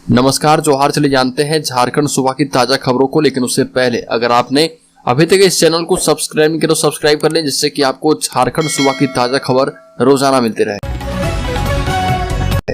नमस्कार, जोहार। चले जानते हैं झारखंड सुबह की ताजा खबरों को, लेकिन उससे पहले अगर आपने अभी तक इस चैनल को सब्सक्राइब नहीं किया तो सब्सक्राइब कर लें, जिससे कि आपको झारखंड सुबह की ताजा खबर रोजाना मिलती रहे।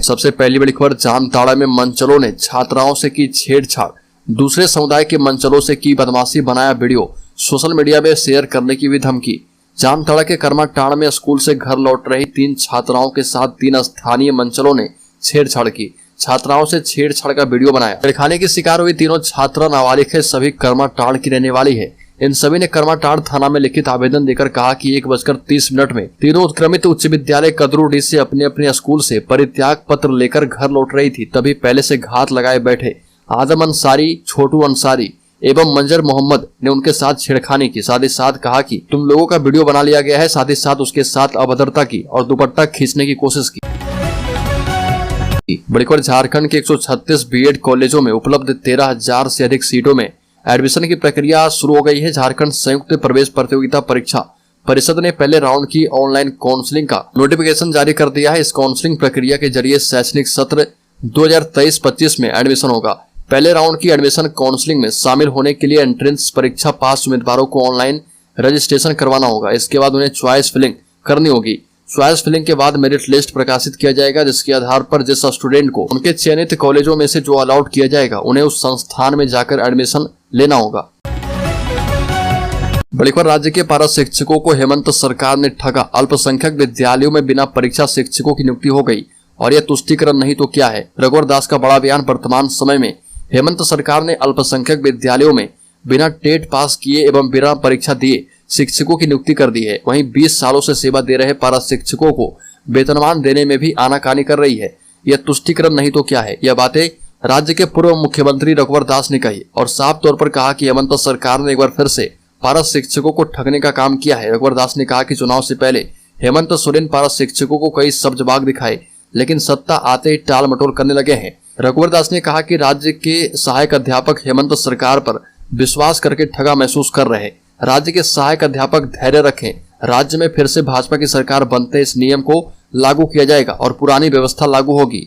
सबसे पहली बड़ी खबर, जामताड़ा में मंचलों ने छात्राओं से की छेड़छाड़, दूसरे समुदाय के मंचलों से की बदमाशी, बनाया वीडियो, सोशल मीडिया में शेयर करने की भी धमकी। जामताड़ा के कर्माटांड़ में स्कूल से घर लौट रही 3 छात्राओं के साथ 3 स्थानीय मंचलों ने छेड़छाड़ की। छात्राओं से छेड़छाड़ का वीडियो बनाया। छेड़खानी की शिकार हुई तीनों छात्रा नाबालिग है, सभी कर्माटांड़ की रहने वाली है। इन सभी ने कर्माटांड़ थाना में लिखित आवेदन देकर कहा कि 1:30 में तीनों उत्क्रमित उच्च विद्यालय कदरूडी से अपने अपने स्कूल से परित्याग पत्र लेकर घर लौट रही थी, तभी पहले से घात लगाए बैठे आदम अंसारी, छोटू अंसारी एवं मंजर मोहम्मद ने उनके साथ छेड़खानी की। साथ ही साथ कहा कि तुम लोगों का वीडियो बना लिया गया है। साथ ही साथ उसके साथ अभद्रता की और दुपट्टा खींचने की कोशिश की। बड़ी खबर, झारखंड के 136 बीएड कॉलेजों में उपलब्ध 13,000 से अधिक सीटों में एडमिशन की प्रक्रिया शुरू हो गई है। झारखंड संयुक्त प्रवेश प्रतियोगिता परीक्षा परिषद ने पहले राउंड की ऑनलाइन काउंसलिंग का नोटिफिकेशन जारी कर दिया है। इस काउंसलिंग प्रक्रिया के जरिए शैक्षणिक सत्र 2023-25 में एडमिशन होगा। पहले राउंड की एडमिशन काउंसलिंग में शामिल होने के लिए एंट्रेंस परीक्षा पास उम्मीदवारों को ऑनलाइन रजिस्ट्रेशन करवाना होगा। इसके बाद उन्हें चॉइस फिलिंग करनी होगी। चॉइस फिलिंग के बाद मेरिट लिस्ट प्रकाशित किया जाएगा, जिसके आधार पर जिस स्टूडेंट को उनके चयनित कॉलेजों में से जो अलॉट किया जाएगा उन्हें उस संस्थान में जाकर एडमिशन लेना होगा। बड़ी खबर, राज्य के पारा शिक्षकों को हेमंत सरकार ने ठगा। अल्पसंख्यक विद्यालयों में बिना परीक्षा शिक्षकों की नियुक्ति हो गई और यह तुष्टिकरण नहीं तो क्या है। रघुवर दास का बड़ा बयान। वर्तमान समय में हेमंत सरकार ने अल्पसंख्यक विद्यालयों में बिना टेट पास किए एवं बिना परीक्षा दिए शिक्षकों की नियुक्ति कर दी है। वहीं 20 सालों से सेवा दे रहे पारा शिक्षकों को वेतनमान देने में भी आनाकानी कर रही है। यह तुष्टिकरण नहीं तो क्या है। यह बातें राज्य के पूर्व मुख्यमंत्री रघुवर दास ने कही और साफ तौर पर कहा कि हेमंत सरकार ने एक बार फिर से पारा शिक्षकों को ठगने का काम किया है। रघुवर दास ने कहा कि चुनाव से पहले हेमंत सोरेन पारा शिक्षकों को कई सब्जबाग दिखाए, लेकिन सत्ता आते ही टाल मटोल करने लगे हैं। रघुवर दास ने कहा कि राज्य के सहायक अध्यापक हेमंत सरकार पर विश्वास करके ठगा महसूस कर रहे हैं। राज्य के सहायक अध्यापक धैर्य रखें। राज्य में फिर से भाजपा की सरकार बनते इस नियम को लागू किया जाएगा और पुरानी व्यवस्था लागू होगी।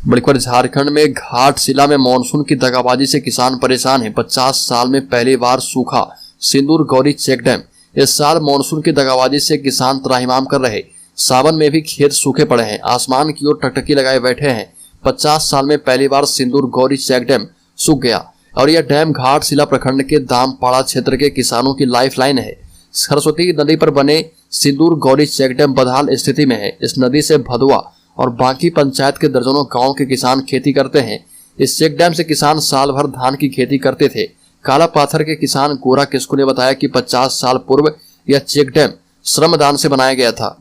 बड़ी खबर, झारखंड में घाटशिला में मानसून की दगाबाजी से किसान परेशान हैं। 50 साल में पहली बार सूखा सिंदूर गौरी चेक डैम। इस साल मानसून की दगाबाजी से किसान त्राहिमाम कर रहे। सावन में भी खेत सूखे पड़े हैं, आसमान की ओर टकटकी लगाए बैठे हैं। 50 साल में पहली बार सिंदूर गौरी चेक डैम सूख गया और यह डैम घाटशिला प्रखंड के दामपाड़ा क्षेत्र के किसानों की लाइफलाइन है। सरस्वती नदी पर बने सिंदूर गौरी चेक डैम बदहाल स्थिति में है। इस नदी से भदुआ और बाकी पंचायत के दर्जनों गांव के किसान खेती करते हैं। इस चेक डैम से किसान साल भर धान की खेती करते थे। काला पाथर के किसान गोरा किस्कू ने बताया कि 50 साल पूर्व यह चेक डैम श्रमदान से बनाया गया था।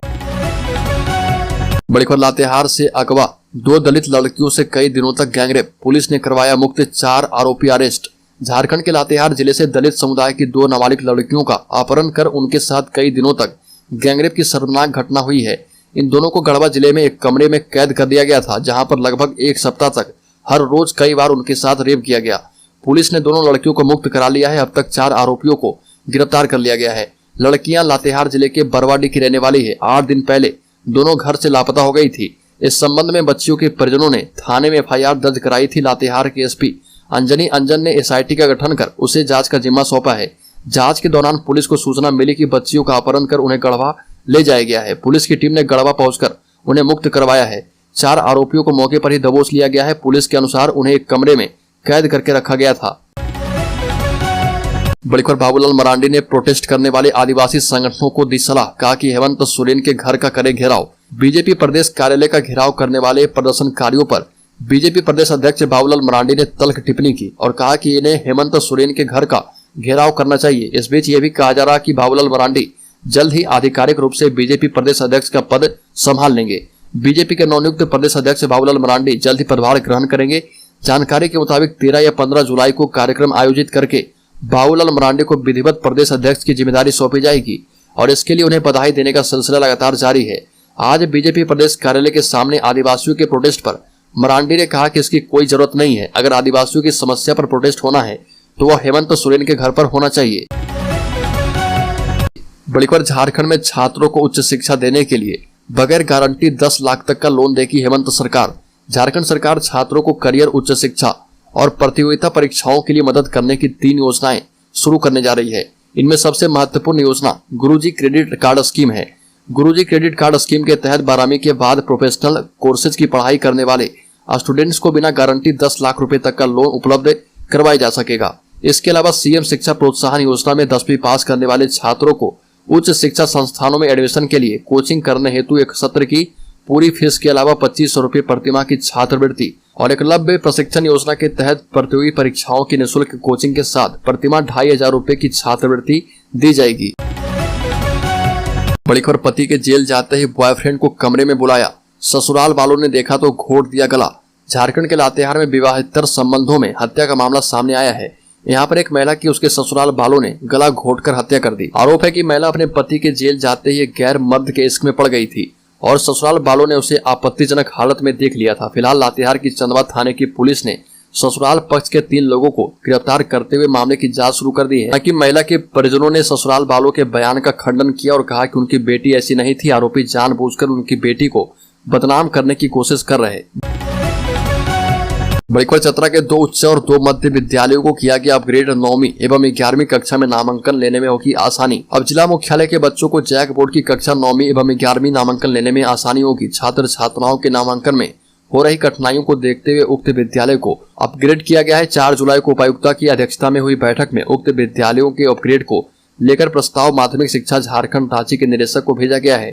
बड़ी खबर, लातेहार से अगवा 2 दलित लड़कियों से कई दिनों तक गैंगरेप, पुलिस ने करवाया मुक्त, 4 आरोपी अरेस्ट। झारखंड के लातेहार जिले से दलित समुदाय की 2 नाबालिग लड़कियों का अपहरण कर उनके साथ कई दिनों तक गैंगरेप की शर्मनाक घटना हुई है। इन दोनों को गढ़वा जिले में एक कमरे में कैद कर दिया गया था, जहां पर लगभग 1 सप्ताह तक हर रोज कई बार उनके साथ रेप किया गया। पुलिस ने दोनों लड़कियों को मुक्त करा लिया है। अब तक 4 आरोपियों को गिरफ्तार कर लिया गया है। लड़कियां लातेहार जिले के बरवाडी की रहने वाली है। 8 दिन पहले दोनों घर से लापता हो गई थी। इस संबंध में बच्चियों के परिजनों ने थाने में एफआईआर दर्ज कराई थी। लातेहार के एसपी अंजनी अंजन ने एसआईटी का गठन कर उसे जांच का जिम्मा सौंपा है। जांच के दौरान पुलिस को सूचना मिली कि बच्चियों का अपहरण कर उन्हें गढ़वा ले जाया गया है। पुलिस की टीम ने गढ़वा पहुंचकर उन्हें मुक्त करवाया है। 4 आरोपियों को मौके पर ही दबोच लिया गया है। पुलिस के अनुसार उन्हें एक कमरे में कैद करके रखा गया था। बड़ी खबर, बाबूलाल मरांडी ने प्रोटेस्ट करने वाले आदिवासी संगठनों को दी सलाह, कहा कि हेमंत सोरेन के घर का करे घेराव। बीजेपी प्रदेश कार्यालय का घेराव करने वाले प्रदर्शनकारियों पर बीजेपी प्रदेश अध्यक्ष बाबूलाल मरांडी ने तल्ख टिप्पणी की और कहा कि इन्हें हेमंत सोरेन के घर का घेराव करना चाहिए। इस बीच ये भी कहा जा रहा कि बाबूलाल मरांडी जल्द ही आधिकारिक रूप से बीजेपी प्रदेश अध्यक्ष का पद संभाल लेंगे। बीजेपी के नवनियुक्त प्रदेश अध्यक्ष बाबूलाल मरांडी जल्द ही पदभार ग्रहण करेंगे। जानकारी के मुताबिक 13 या 15 जुलाई को कार्यक्रम आयोजित करके बाबूलाल मरांडी को विधिवत प्रदेश अध्यक्ष की जिम्मेदारी सौंपी जाएगी और इसके लिए उन्हें बधाई देने का सिलसिला लगातार जारी है। आज बीजेपी प्रदेश कार्यालय के सामने आदिवासियों के प्रोटेस्ट पर मरांडी ने कहा कि इसकी कोई जरूरत नहीं है। अगर आदिवासियों की समस्या पर प्रोटेस्ट होना है तो वह हेमंत सोरेन के घर पर होना चाहिए। बड़ी खबर, झारखंड में छात्रों को उच्च शिक्षा देने के लिए बगैर गारंटी 10 लाख तक का लोन देगी हेमंत सरकार। झारखंड सरकार छात्रों को करियर, उच्च शिक्षा और प्रतियोगिता परीक्षाओं के लिए मदद करने की 3 योजनाएं शुरू करने जा रही है। इनमें सबसे महत्वपूर्ण योजना गुरुजी क्रेडिट कार्ड स्कीम है। गुरुजी क्रेडिट कार्ड स्कीम के तहत 12वीं के बाद प्रोफेशनल कोर्सेज की पढ़ाई करने वाले स्टूडेंट्स को बिना गारंटी 10 लाख रुपए तक का लोन उपलब्ध करवाया जा सकेगा। इसके अलावा सीएम शिक्षा प्रोत्साहन योजना में 10वीं पास करने वाले छात्रों को उच्च शिक्षा संस्थानों में एडमिशन के लिए कोचिंग करने हेतु एक सत्र की पूरी फीस के अलावा 2500 रुपए प्रतिमाह की छात्रवृत्ति और एकलव्य प्रशिक्षण योजना के तहत प्रतियोगी परीक्षाओं की निःशुल्क कोचिंग के साथ प्रतिमाह 2500 रुपए की छात्रवृत्ति दी जाएगी। बड़ी खबर, पति के जेल जाते ही बॉयफ्रेंड को कमरे में बुलाया, ससुराल वालों ने देखा तो घोट दिया गला। झारखंड के लातेहार में विवाहेतर संबंधों में हत्या का मामला सामने आया है। यहाँ पर एक महिला की उसके ससुराल वालों ने गला घोटकर हत्या कर दी। आरोप है कि महिला अपने पति के जेल जाते ही गैर मर्द के इश्क में पड़ गई थी और ससुराल वालों ने उसे आपत्तिजनक हालत में देख लिया था। फिलहाल लातेहार की चंदवा थाने की पुलिस ने ससुराल पक्ष के 3 लोगों को गिरफ्तार करते हुए मामले की जांच शुरू कर दी है। हालांकि महिला के परिजनों ने ससुराल वालों के बयान का खंडन किया और कहा कि उनकी बेटी ऐसी नहीं थी। आरोपी जानबूझकर उनकी बेटी को बदनाम करने की कोशिश कर रहे। बड़ी खबर, चतरा के 2 उच्च और 2 मध्य विद्यालयों को किया गया अपग्रेड। 9वीं एवं 11वीं कक्षा में नामांकन लेने में होगी आसानी। अब जिला मुख्यालय के बच्चों को जैक बोर्ड की कक्षा 9वीं एवं 11वीं नामांकन लेने में आसानी होगी। छात्र छात्राओं के नामांकन में हो रही कठिनाइयों को देखते हुए उक्त विद्यालय को अपग्रेड किया गया है। 4 जुलाई को उपायुक्ता की अध्यक्षता में हुई बैठक में उक्त विद्यालयों के अपग्रेड को लेकर प्रस्ताव माध्यमिक शिक्षा झारखंड रांची के निदेशक को भेजा गया है।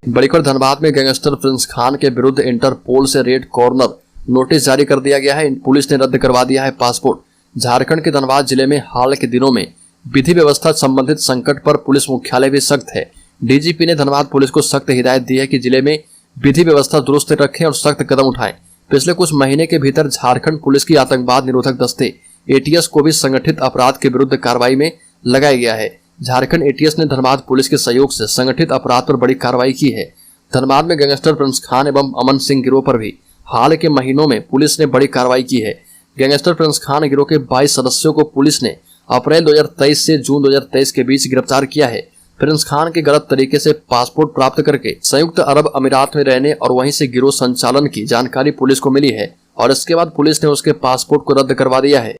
बड़ी खबर, धनबाद में गैंगस्टर प्रिंस खान के विरुद्ध इंटरपोल से रेड कॉर्नर नोटिस जारी कर दिया गया है। पुलिस ने रद्द करवा दिया है पासपोर्ट। झारखंड के धनबाद जिले में हाल के दिनों में विधि व्यवस्था संबंधित संकट पर पुलिस मुख्यालय भी सख्त है। डीजीपी ने धनबाद पुलिस को सख्त हिदायत दी है कि जिले में विधि व्यवस्था दुरुस्त रखें और सख्त कदम उठाएं। पिछले कुछ महीने के भीतर झारखंड पुलिस की आतंकवाद निरोधक दस्ते एटीएस को भी संगठित अपराध के विरुद्ध कार्रवाई में लगाया गया है। झारखंड एटीएस ने धनबाद पुलिस के सहयोग से संगठित अपराध पर बड़ी कार्रवाई की है। धनबाद में गैंगस्टर प्रिंस खान एवं अमन सिंह गिरोह पर भी हाल के महीनों में पुलिस ने बड़ी कार्रवाई की है। गैंगस्टर प्रिंस खान गिरोह के 22 सदस्यों को पुलिस ने अप्रैल 2023 से जून 2023 के बीच गिरफ्तार किया है। प्रिंस खान के गलत तरीके से पासपोर्ट प्राप्त करके संयुक्त अरब अमीरात में रहने और वहीं से गिरोह संचालन की जानकारी पुलिस को मिली है और इसके बाद पुलिस ने उसके पासपोर्ट को रद्द करवा दिया है।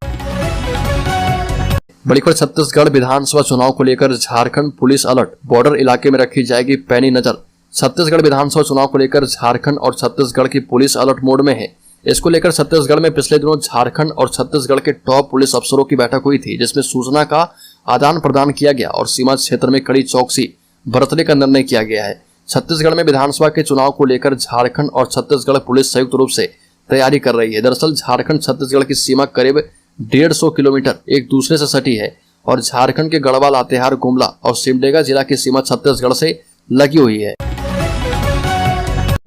बड़ी खबर, छत्तीसगढ़ विधानसभा चुनाव को लेकर झारखंड पुलिस अलर्ट। बॉर्डर इलाके में रखी जाएगी पैनी नजर। छत्तीसगढ़ विधानसभा चुनाव को लेकर झारखंड और छत्तीसगढ़ की पुलिस अलर्ट मोड में है। इसको लेकर छत्तीसगढ़ में पिछले दिनों झारखंड और छत्तीसगढ़ के टॉप पुलिस अफसरों की बैठक हुई थी, जिसमें सूचना का आदान प्रदान किया गया और सीमा क्षेत्र में कड़ी चौकसी बरतने का निर्णय किया गया है। छत्तीसगढ़ में विधानसभा के चुनाव को लेकर झारखंड और छत्तीसगढ़ पुलिस संयुक्त रूप से तैयारी कर रही है। दरअसल झारखंड छत्तीसगढ़ की सीमा करीब 150 किलोमीटर एक दूसरे से सटी है और झारखंड के गढ़वा, लातेहार, गुमला और सिमडेगा जिला की सीमा छत्तीसगढ़ से लगी हुई है।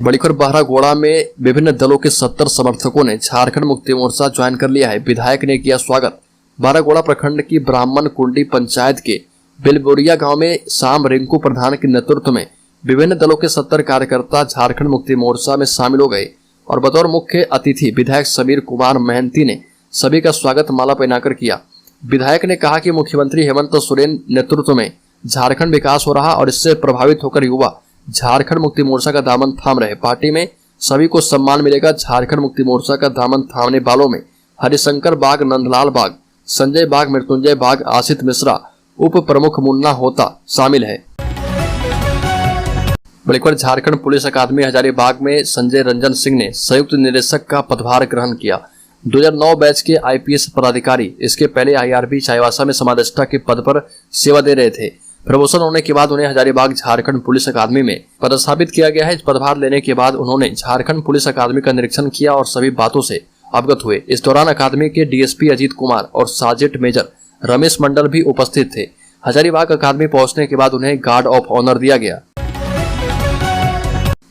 बड़ी खबर, बहरागोड़ा में विभिन्न दलों के 70 समर्थकों ने झारखंड मुक्ति मोर्चा ज्वाइन कर लिया है। विधायक ने किया स्वागत। बहरागोड़ा प्रखंड की ब्राह्मण कुंडी पंचायत के बिलबोरिया गांव में शाम रिंकू प्रधान के नेतृत्व में विभिन्न दलों के 70 कार्यकर्ता झारखंड मुक्ति मोर्चा में शामिल हो गए और बतौर मुख्य अतिथि विधायक समीर कुमार महंती ने सभी का स्वागत माला पहनाकर किया। विधायक ने कहा कि मुख्यमंत्री हेमंत सोरेन नेतृत्व में झारखंड विकास हो रहा और इससे प्रभावित होकर युवा झारखंड मुक्ति मोर्चा का दामन थाम रहे। पार्टी में सभी को सम्मान मिलेगा। झारखंड मुक्ति मोर्चा का दामन थामने वालों में हरिशंकर बाग, नंदलाल बाग, संजय बाग, मृत्युंजय बाग, आशित मिश्रा, उप प्रमुख मुन्ना होता शामिल है। बड़ी खबर, झारखंड पुलिस अकादमी हजारीबाग में संजय रंजन सिंह ने संयुक्त निदेशक का पदभार ग्रहण किया। 2009 बैच के आईपीएस पदाधिकारी इसके पहले आईआरबी चाईबासा में समादेष्टा के पद पर सेवा दे रहे थे। प्रमोशन होने के बाद उन्हें हजारीबाग झारखंड पुलिस अकादमी में पदस्थापित किया गया है। पदभार लेने के बाद उन्होंने झारखंड पुलिस अकादमी का निरीक्षण किया और सभी बातों से अवगत हुए। इस दौरान अकादमी के डीएसपी अजीत कुमार और सार्जेंट मेजर रमेश मंडल भी उपस्थित थे। हजारीबाग अकादमी पहुंचने के बाद उन्हें गार्ड ऑफ ऑनर दिया गया।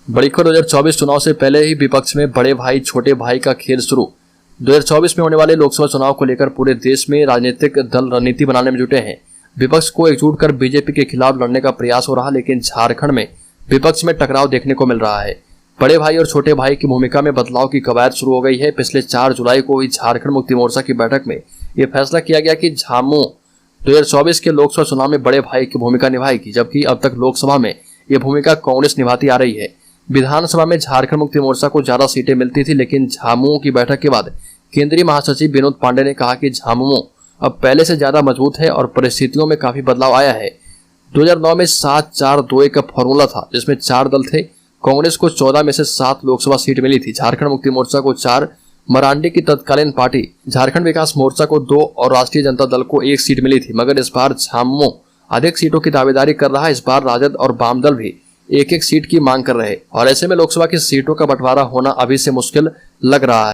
बड़ी खबर, 2024 चुनाव से पहले ही विपक्ष में बड़े भाई छोटे भाई का खेल शुरू। 2024 में होने वाले लोकसभा चुनाव को लेकर पूरे देश में राजनीतिक दल रणनीति बनाने में जुटे हैं। विपक्ष को एकजुट कर बीजेपी के खिलाफ लड़ने का प्रयास हो रहा, लेकिन झारखंड में विपक्ष में टकराव देखने को मिल रहा है। बड़े भाई और छोटे भाई की भूमिका में बदलाव की कवायद शुरू हो गई है। पिछले 4 जुलाई को हुई झारखंड मुक्ति मोर्चा की बैठक में यह फैसला किया गया कि झामू 2024 के लोकसभा चुनाव में बड़े भाई की भूमिका निभाएगी, जबकि अब तक लोकसभा में यह भूमिका कांग्रेस निभाती आ रही है। विधानसभा में झारखंड मुक्ति मोर्चा को ज्यादा सीटें मिलती थी, लेकिन झामुमो की बैठक के बाद केंद्रीय महासचिव विनोद पांडे ने कहा कि झामुमो अब पहले से ज्यादा मजबूत है और परिस्थितियों में काफी बदलाव आया है। 2009 में 7-4-2-1 का फॉर्मूला था, जिसमें 4 दल थे। कांग्रेस को 14 में से 7 लोकसभा सीट मिली थी, झारखंड मुक्ति मोर्चा को 4, मरांडी की तत्कालीन पार्टी झारखंड विकास मोर्चा को 2 और राष्ट्रीय जनता दल को 1 सीट मिली थी। मगर इस बार झामुमो अधिक सीटों की दावेदारी कर रहा है। इस बार राजद और वाम दल भी 1-1 सीट की मांग कर रहे हैं और ऐसे में लोकसभा की सीटों का बंटवारा होना अभी से मुश्किल लग रहा है।